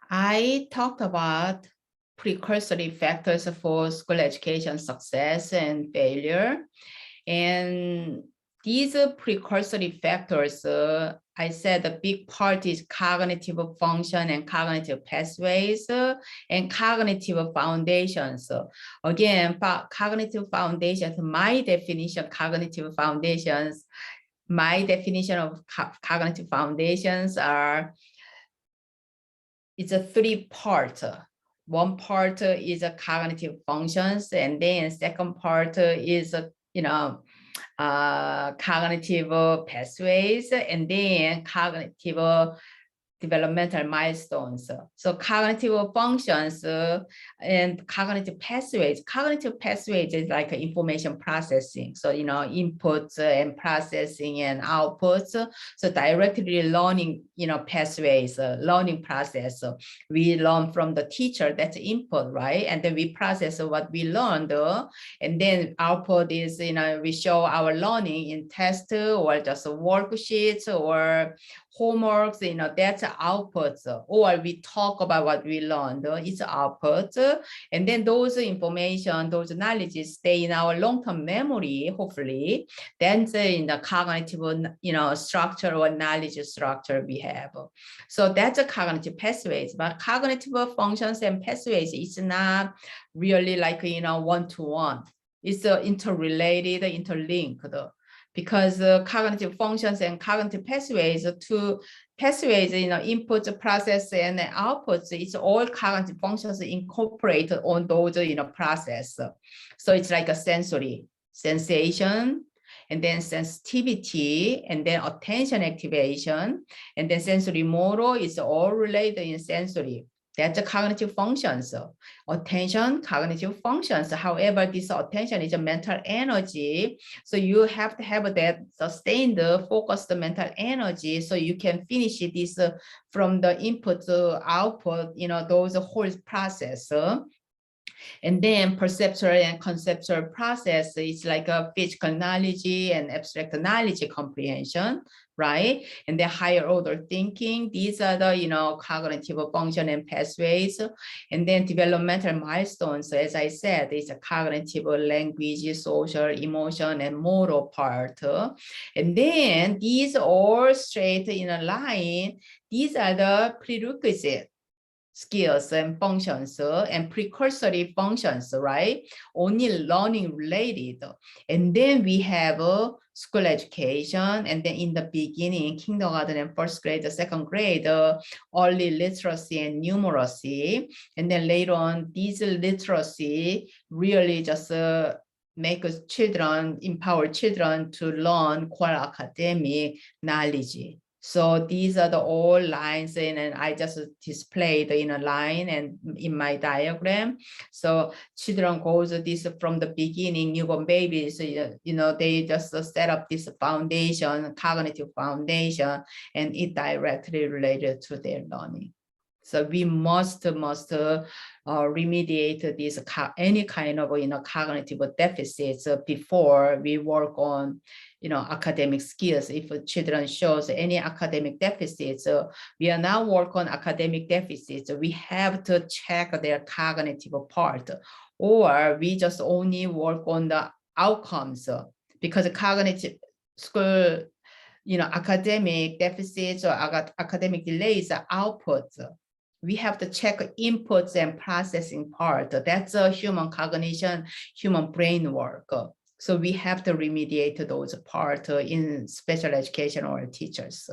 I talked about precursory factors for school education success and failure. And these precursory factors, I said the big part is cognitive function and cognitive pathways and cognitive foundations. Again, cognitive foundations, my definition of cognitive foundations are, it's a three-part. One part is a cognitive functions, and then second part is cognitive pathways, and then cognitive developmental milestones. So cognitive functions and cognitive pathways. Cognitive pathways is like information processing. So, inputs and processing and outputs. So directly learning, pathways, learning process. We learn from the teacher, that's input, right? And then we process what we learned. And then output is, we show our learning in test or just worksheets or homeworks, that's outputs, or we talk about what we learned, it's outputs. And then those information, those knowledges stay in our long-term memory, hopefully. Then in the cognitive, structure or knowledge structure we have. So that's a cognitive pathways, but cognitive functions and pathways is not really like, one-to-one. It's interrelated, interlinked. Because cognitive functions and cognitive pathways, inputs, process, and outputs, it's all cognitive functions incorporated on those, process. So it's like a sensory, sensation, and then sensitivity, and then attention activation, and then sensory motor is all related in sensory. That's a cognitive functions. Attention, cognitive functions. However, this attention is a mental energy. So you have to have that sustained, focused mental energy so you can finish this from the input to output, those whole process. And then perceptual and conceptual process is like a physical knowledge and abstract knowledge comprehension, right? And then higher order thinking, these are the, cognitive function and pathways. And then developmental milestones, as I said, is a cognitive, language, social, emotion, and moral part. And then these all straight in a line, these are the prerequisites, skills and functions and precursory functions, right? Only learning related. And then we have school education, and then in the beginning, kindergarten and first grade, second grade, early literacy and numeracy. And then later on, these literacy really just make children, empower children to learn core academic knowledge. So these are the all lines and I just displayed in a line and in my diagram. So children goes this from the beginning, newborn babies, they just set up this foundation, cognitive foundation, and it directly related to their learning. So we must remediate this any kind of cognitive deficits before we work on academic skills. If children shows any academic deficits, we are now work on academic deficits. We have to check their cognitive part, or we just only work on the outcomes because cognitive school, academic deficits or academic delays are outputs. We have to check inputs and processing part. That's a human cognition, human brain work. So we have to remediate those parts in special education or teachers.